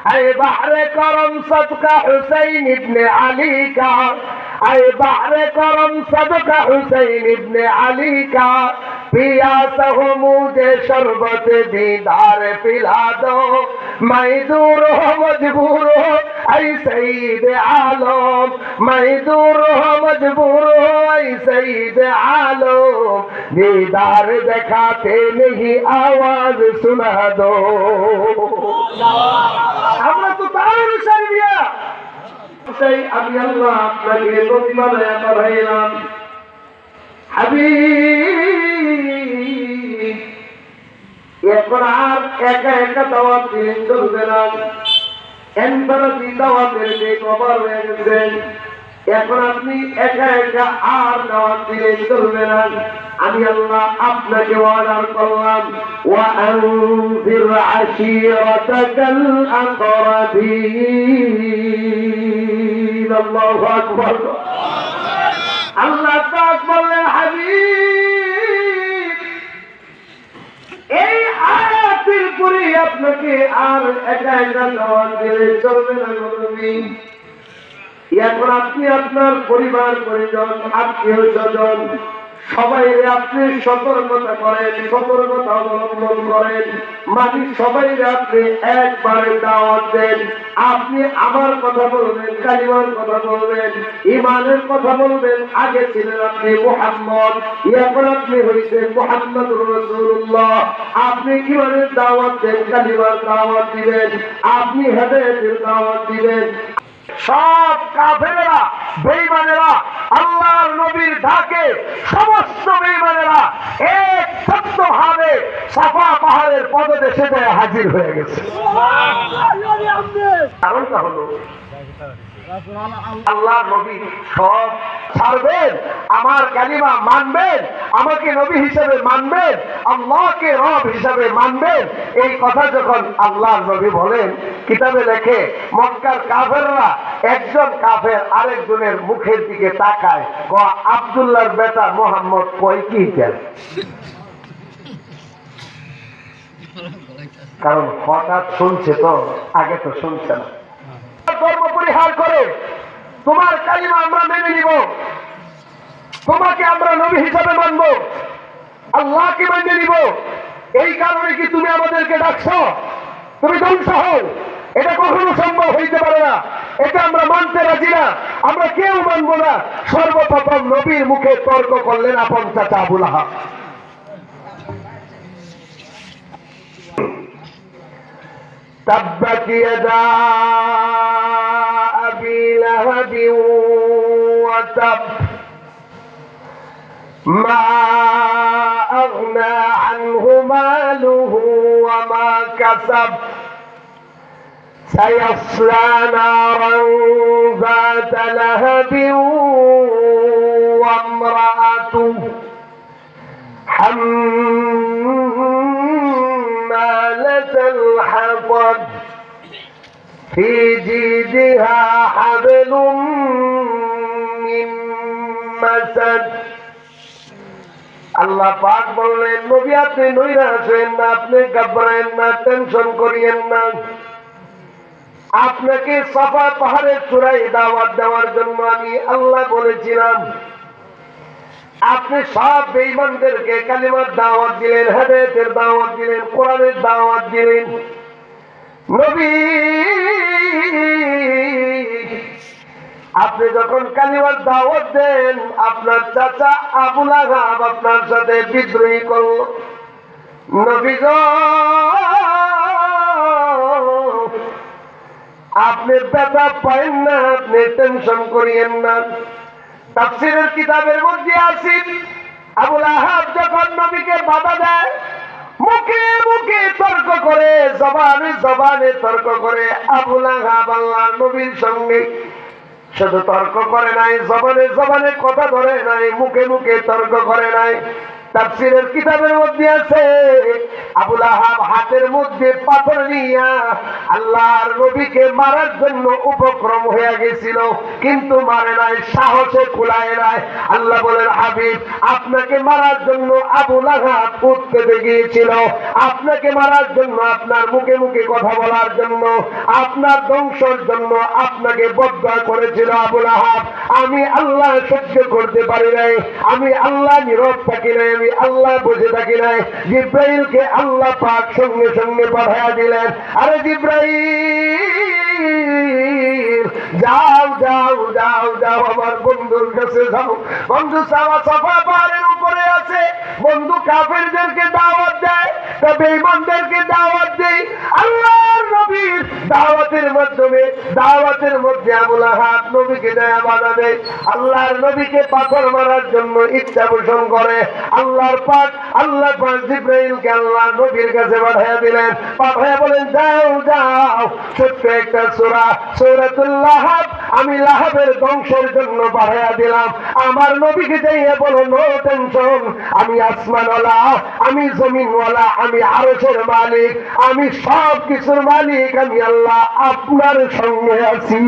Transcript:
ऐ बहरे करम सदका हुसैन इब्ने अली का, ऐ बहरे करम सदका हुसैन इब्ने अली का, पियासा हूँ मुझे शरबत दीदार पिला दो, मैं दूर हो मजबूर हो ऐ सईद आलम, मैं दूर हो मजबूर हो ऐ सईद आलम, दीदार दिखाते नहीं आवाज सुना दो। আমরা তো তার অনুসারী দিয়া তাই আমি আল্লাহ আপনাকে নবী বানায়া পাঠাইলাম। হাবিব এখন আর একা একা দাওয়াত দিলে চলবে না, এনবারতি দাওয়াতের যে কবর হয়ে গেছেন, এখন আপনি একা একা আর দাওয়াত দিলে চলবে না। আমি আল্লাহ আপনাকে অর্ডার করলাম ওয়া আনজির আশিরাতাকাল আকরাবিন। আল্লাহু আকবার। আল্লাহ পাক বলেন হাবিব এই আয়াতের পরে আপনাকে আর একা একা দাওয়াত দিলে চলবে না নবী। এখন আপনি আপনার পরিবার পরিজন আত্মীয় স্বজন সবাই আপনি সতর্কতা করেন, সতর্কতা অবলম্বন করেন, মানে সবাই আপনি একবারে দাওয়াত দেন। আপনি আমার কথা বলবেন, কালিমার কথা বলবেন, ঈমানের কথা বলবেন। আগে ছিলেন আপনি মুহাম্মদ, এখন আপনি হইছেন মুহাম্মদুর রাসূলুল্লাহ। আপনি ঈমানের দাওয়াত দেন, কালিমার দাওয়াত দিবেন, আপনি হেদায়েতের দাওয়াত দিবেন। সব কাফেরেরা বেঈমানেরা আল্লাহর নবীর ডাকে সমস্ত বেঈমানেরা এক সত্যভাবে সাফা পাহাড়ের পদদেশে হাজির হয়ে গেছে। কারণটা হলো আল্লাহর নবী সব ছাড়বেন, আমার কালিমা মানবেন, আমাকে নবী হিসেবে মানবেন, আল্লাহকে রব হিসেবে মানবেন। এই কথা যখন আল্লাহর নবী বলেন, কিতাবে লেখে মক্কার কাফেররা একজন কাফের আরেকজনের মুখের দিকে তাকায়, আব্দুল্লাহর বেটা মোহাম্মদ কই কি কেন? কারণ হঠাৎ শুনছে তো, আগে তো শুনছে না। ধর্ম পরিহার করে তোমার কালিমা আমরা মেনে নিব, তোমাকে আমরা নবী হিসাবে মানব, আল্লাহকে মেনে নিব। এই কারণে কি তুমি আমাদেরকে ডাকছো? তুমি ধ্বংস হও, এটা কখনো সম্ভব হইতে পারে না। এটা আমরা মানতে রাজি না, আমরা কেউ মানব না। সর্বপ্রথম নবীর মুখে তর্ক করলেন আপন চাচা আবু লাহাব। تبت يدا أبي لهب وتب ما أغنى عنه ماله وما كسب سيصلى نارا ذات لهب وامرأته حمالة الحطب في جيدها حبل من مسد। আল্লাহ পাক বললেন, নবী আপনি নৈরাশ হয়েন না, আপনি ঘাবড়েন না, টেনশন করিয়েন না। আপনাকে সাফা পাহাড়ের চূড়ায় দাওয়াত দেওয়ার জন্য আমি আল্লাহ বলেছিলাম। আপনি সব বেঈমানদেরকে কালিমার দাওয়াত দিলেন, হেদায়েতের দাওয়াত দিলেন, কোরআনের দাওয়াত দিলেন। নবী আপনি যখন কালিমার দাওয়াত দেন, আপনার চাচা আবু লাহাব আপনার সাথে বিদ্রোহী করল। নবী গো আপনি ব্যথা পাইন না, আপনি টেনশন করিয়েন না। তাফসীরের কিতাবের মধ্যে আছে আবু লাহাব যখন নবীকে বাধা দেয়, মুখে মুখে তর্ক করে, জবানে জবানে তর্ক করে, আবু লাহাব আল্লাহর নবীর সঙ্গে শুধু তর্ক করে নাই, জবানে জবানে কথা ধরে নাই, মুখে মুখে তর্ক করে নাই। তাফসীরের কিতাবের মধ্যে আছে আবুল আহাব হাতের মধ্যে পাথর নিয়ে আল্লাহর নবীকে মারার জন্য উপক্রম হয়ে গেছিল, কিন্তু মারে নাই, সাহসে কুলায় নাই। আল্লাহ বলেন, হাবিব আপনাকে মারার জন্য আবুল আহাব উঠতে গিয়েছিল, আপনাকে মারার জন্য, আপনার মুখে মুখে কথা বলার জন্য, আপনার ধ্বংসের জন্য আপনাকে বদদোয়া করেছিল আবুল আহাব। আমি আল্লাহ সহ্য করতে পারি নাই, আমি আল্লাহ নীরব থাকি নাই, আমি আল্লাহ বুঝে থাকি নাই। জিব্রাইলকে আল্লাহ পাক সঙ্গে সঙ্গে পাঠাইয়া দিলেন, আরে জিব্রাইল যাও যাও যাও যাও আমার বন্ধুর কাছে যাও। বন্ধু সাওয়া সাফা পাহাড়ের উপরে আছে, বন্ধু কাফেরদেরকে দাওয়াত দেয়, তবে ইমানদেরকে দাওয়াত দেয়। আল্লাহর নবীর দাওয়াতের মাধ্যমে, দাওয়াতের মধ্যে আবুল আহাব নবীকে দেয়া বাধা দেয়, আল্লাহর নবীকে পাথর মারার জন্য ইচ্ছা পোষণ করে। আল্লাহ পাক জিব্রাইলকে আল্লাহ নবীর কাছে পাঠাইয়া দিলেন, পাঠাইয়া বলেন, যাও যাও ছোট্ট একটা সূরা, সূরাতুল লাহাব, আমি লাহাবের ধ্বংসের জন্য পাঠাইয়া দিলাম। আমার নবীকে যাইয়া বলো, নো টেনশন, আমি আসমানওয়ালা, আমি জমিনওয়ালা, আমি আরশের মালিক, আমি সব কিছুর মালিক, আমি আল্লাহ আপনার সঙ্গে আছি।